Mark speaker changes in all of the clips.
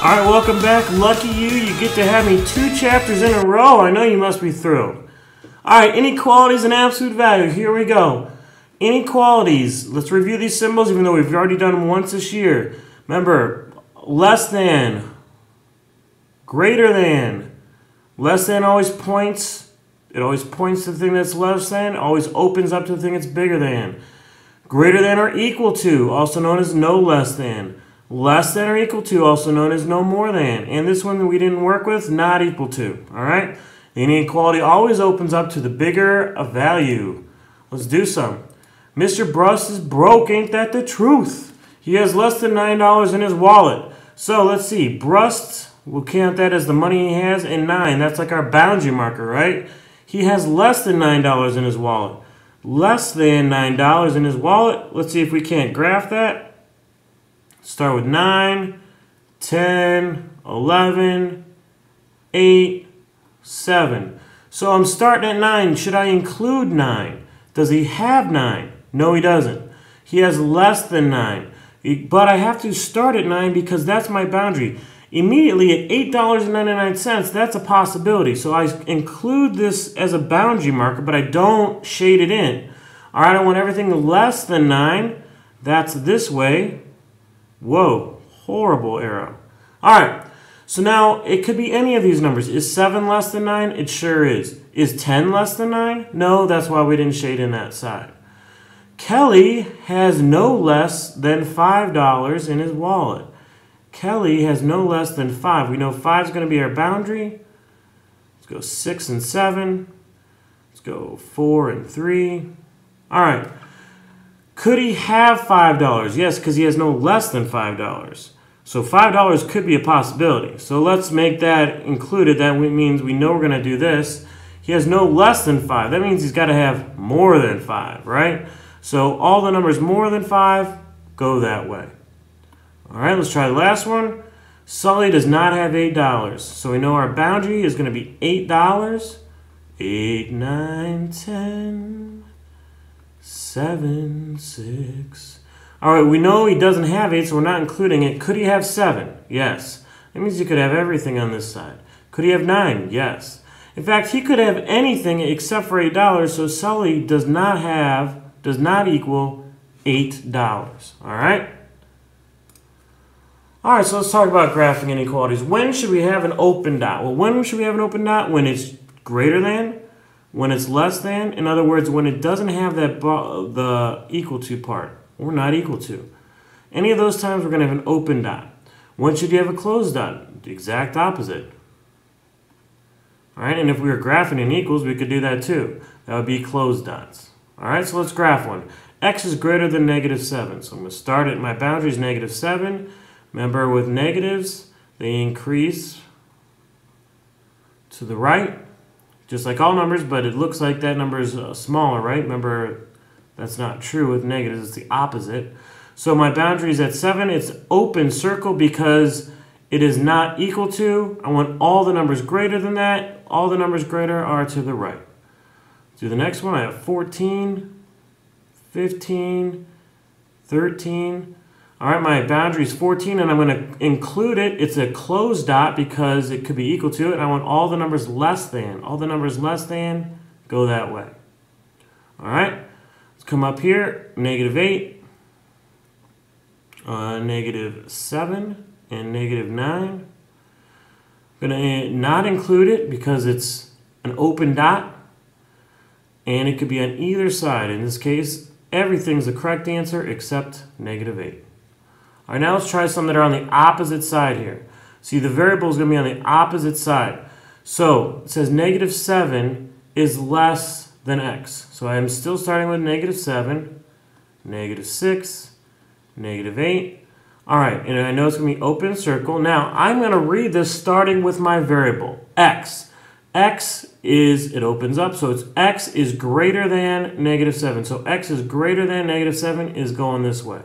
Speaker 1: Alright, welcome back. Lucky you, you get to have me 2 chapters in a row. I know you must be thrilled. Alright, inequalities and absolute value. Here we go. Inequalities. Let's review these symbols even though we've already done them once this year. Remember, less than, greater than. Less than always points. It always points to the thing that's less than. Always opens up to the thing that's bigger than. Greater than or equal to, also known as no less than. Less than or equal to, also known as no more than. And this one that we didn't work with, not equal to. Alright? The inequality always opens up to the bigger a value. Let's do some. Mr. Brust is broke, ain't that the truth? He has less than $9 in his wallet. So let's see. Brust, we'll count that as the money he has, and 9. That's like our boundary marker, right? He has less than $9 in his wallet. Less than $9 in his wallet. Let's see if we can't graph that. Start with 9, 10, 11, 8, 7. So I'm starting at 9. Should I include 9? Does he have 9? No, he doesn't. He has less than 9. But I have to start at 9 because that's my boundary. Immediately at $8.99, that's a possibility. So I include this as a boundary marker, but I don't shade it in. All right, I want everything less than 9. That's this way. Whoa, horrible arrow. All right, so now it could be any of these numbers. Is 7 less than 9? It sure is. Is 10 less than 9? No, that's why we didn't shade in that side. Kelly has no less than $5 in his wallet. Kelly has no less than 5. We know 5 is going to be our boundary. Let's go 6 and 7. Let's go 4 and 3. All right. Could he have $5? Yes, because he has no less than $5. So $5 could be a possibility. So let's make that included. That means we know we're going to do this. He has no less than 5. That means he's got to have more than 5, right? So all the numbers more than 5 go that way. All right, let's try the last one. Sully does not have $8. So we know our boundary is going to be $8. 8, 9, 10... 7, 6. All right, we know he doesn't have 8, so we're not including it. Could he have 7? Yes. That means he could have everything on this side. Could he have 9? Yes. In fact, he could have anything except for $8, so Sully does not equal $8. All right? All right, so let's talk about graphing inequalities. When should we have an open dot? Well, when should we have an open dot? When it's greater than? When it's less than, in other words, when it doesn't have that the equal to part, or not equal to. Any of those times we're going to have an open dot. When should you have a closed dot? The exact opposite. All right, and if we were graphing in equals, we could do that too. That would be closed dots. All right, so let's graph one. X is greater than -7. So I'm going to start at my boundary is -7. Remember, with negatives, they increase to the right. Just like all numbers, but it looks like that number is smaller, right? Remember, that's not true with negatives. It's the opposite. So my boundary is at 7. It's open circle because it is not equal to. I want all the numbers greater than that. All the numbers greater are to the right. Do the next one. I have 14, 15, 13. All right, my boundary is 14, and I'm going to include it. It's a closed dot because it could be equal to it. I want all the numbers less than. All the numbers less than go that way. All right, let's come up here. -8, -7, and -9. I'm going to not include it because it's an open dot, and it could be on either side. In this case, everything's the correct answer except -8. All right, now let's try some that are on the opposite side here. See, the variable is going to be on the opposite side. So it says -7 is less than x. So I'm still starting with -7, -6, -8. All right, and I know it's going to be open circle. Now, I'm going to read this starting with my variable, x. X is, it opens up, so it's x is greater than -7. So x is greater than -7 is going this way.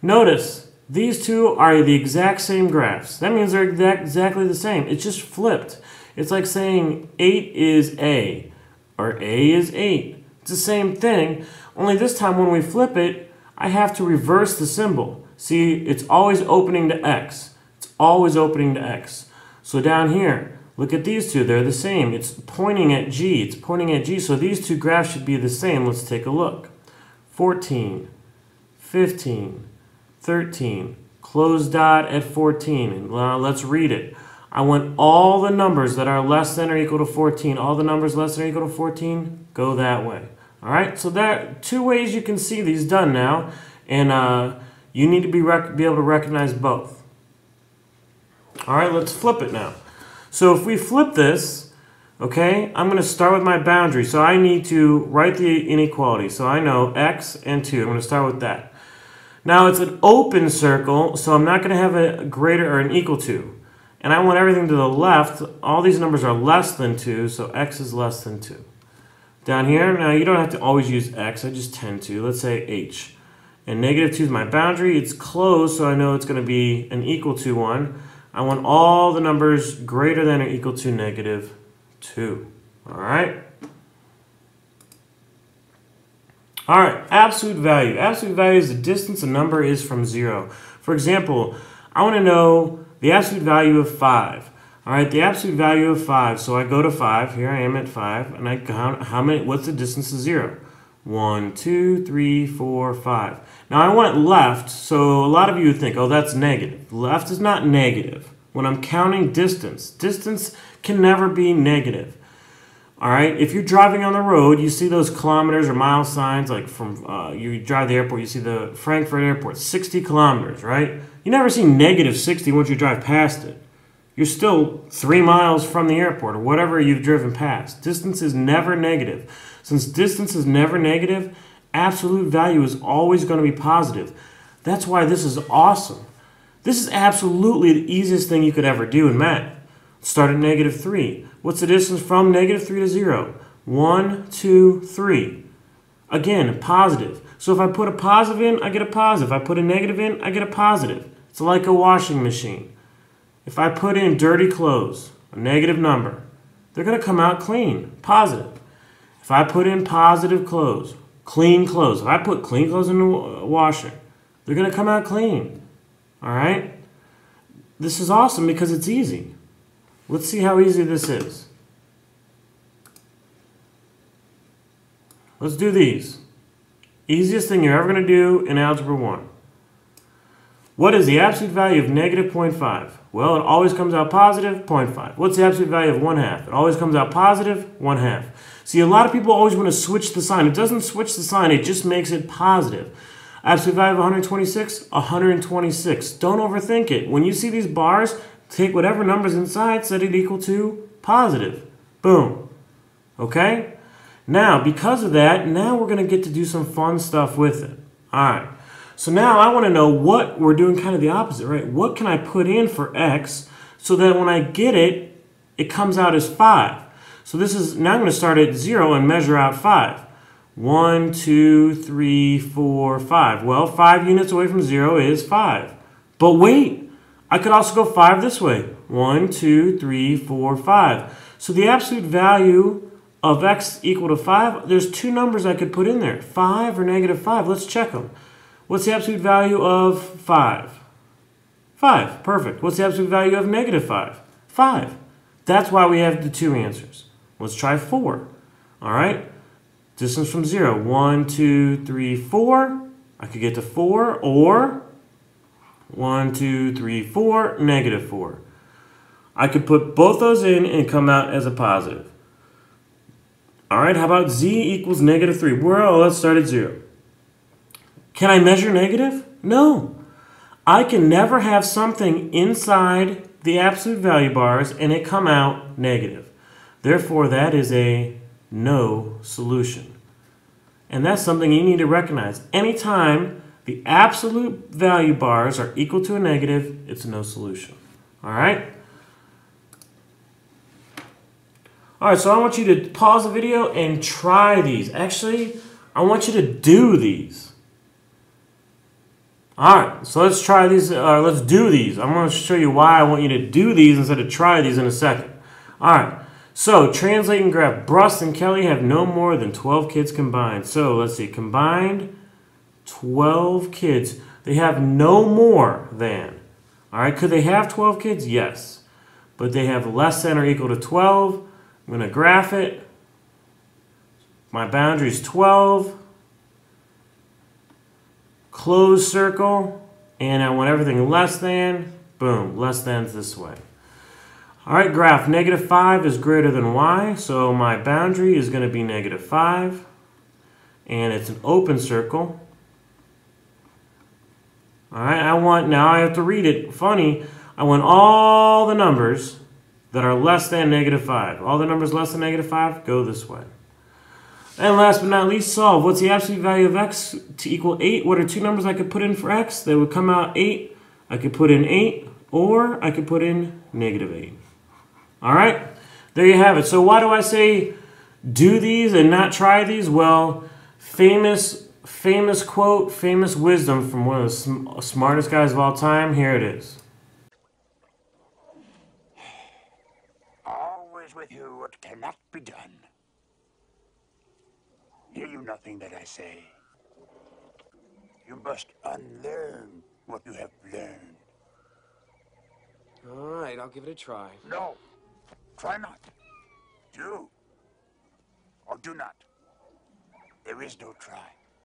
Speaker 1: Notice, these two are the exact same graphs. That means they're exactly the same. It's just flipped. It's like saying 8 is A, or A is 8. It's the same thing, only this time when we flip it, I have to reverse the symbol. See, it's always opening to x. It's always opening to x. So down here, look at these two. They're the same. It's pointing at g. It's pointing at g. So these two graphs should be the same. Let's take a look. 14, 15, 13. Close dot at 14. And let's read it. I want all the numbers that are less than or equal to 14. All the numbers less than or equal to 14 go that way. All right, so there are two ways you can see these done now, and you need to be able to recognize both. All right, let's flip it now. So if we flip this, okay, I'm going to start with my boundary. So I need to write the inequality. So I know x and 2. I'm going to start with that. Now it's an open circle, so I'm not going to have a greater or an equal to. And I want everything to the left. All these numbers are less than 2, so x is less than 2. Down here, now you don't have to always use x, I just tend to. Let's say h. And negative 2 is my boundary. It's closed, so I know it's going to be an equal to 1. I want all the numbers greater than or equal to negative 2. All right? All right, absolute value. Absolute value is the distance a number is from 0. For example, I want to know the absolute value of 5. All right, the absolute value of 5. So I go to 5. Here I am at 5, and I count how many. What's the distance to 0? 1, 2, 3, 4, 5. Now I want it left, so a lot of you would think, oh, that's negative. Left is not negative. When I'm counting distance, distance can never be negative. All right, if you're driving on the road, you see those kilometers or mile signs, like from you drive the airport, you see the Frankfurt airport, 60 kilometers, right? You never see negative 60 once you drive past it. You're still 3 miles from the airport or whatever you've driven past. Distance is never negative. Since distance is never negative, absolute value is always going to be positive. That's why this is awesome. This is absolutely the easiest thing you could ever do in math. Start at negative 3. What's the distance from negative 3 to 0? 1, 2, 3. Again, positive. So if I put a positive in, I get a positive. If I put a negative in, I get a positive. It's like a washing machine. If I put in dirty clothes, a negative number, they're going to come out clean, positive. If I put in positive clothes, clean clothes, if I put clean clothes in the washer, they're going to come out clean. All right? This is awesome because it's easy. Let's see how easy this is. Let's do these. Easiest thing you're ever going to do in Algebra 1. What is the absolute value of negative 0.5? Well, it always comes out positive, 0.5. What's the absolute value of 1/2? It always comes out positive, 1/2. See, a lot of people always want to switch the sign. It doesn't switch the sign, it just makes it positive. Absolute value of 126, 126. Don't overthink it. When you see these bars, take whatever number's inside, set it equal to positive. Boom. Okay? Now, because of that, now we're going to get to do some fun stuff with it. All right. So now I want to know what we're doing kind of the opposite, right? What can I put in for x so that when I get it, it comes out as 5? So this is, now I'm going to start at 0 and measure out 5. 1, 2, 3, 4, 5. Well, 5 units away from 0 is 5. But wait, I could also go 5 this way. 1, 2, 3, 4, 5. So the absolute value of x equal to 5, there's two numbers I could put in there. 5 or negative 5. Let's check them. What's the absolute value of 5? 5. Perfect. What's the absolute value of negative 5? 5. That's why we have the two answers. Let's try 4. All right. Distance from 0. 1, 2, 3, 4. I could get to 4 or 1, 2, 3, 4, negative 4. I could put both those in and come out as a positive. All right. How about z equals negative 3? Well, let's start at 0. Can I measure negative? No. I can never have something inside the absolute value bars and it come out negative. Therefore, that is a no solution. And that's something you need to recognize. Anytime the absolute value bars are equal to a negative, it's a no solution. All right? All right, so I want you to pause the video and try these. Actually, I want you to do these. All right, so let's try these. Let's do these. I'm going to show you why I want you to do these instead of try these in a second. All right, so translate and graph. Bruss and Kelly have no more than 12 kids combined. So let's see, combined 12 kids. They have no more than. All right, could they have 12 kids? Yes. But they have less than or equal to 12. I'm going to graph it. My boundary is 12. Close circle. And I want everything less than. Boom, less than's this way. All right, graph. -5 is greater than y. So my boundary is going to be -5. And it's an open circle. All right, now I have to read it. Funny, I want all the numbers that are less than -5. All the numbers less than -5 go this way. And last but not least, solve. What's the absolute value of x to equal 8? What are two numbers I could put in for x? That would come out 8. I could put in 8, or I could put in -8. All right, there you have it. So why do I say do these and not try these? Well, famous quote, famous wisdom from one of the smartest guys of all time. Here it is.
Speaker 2: Always with you what cannot be done. Hear you nothing that I say. You must unlearn what you have learned.
Speaker 3: All right, I'll give it a try.
Speaker 2: No, try not. Do or do not. There is no try.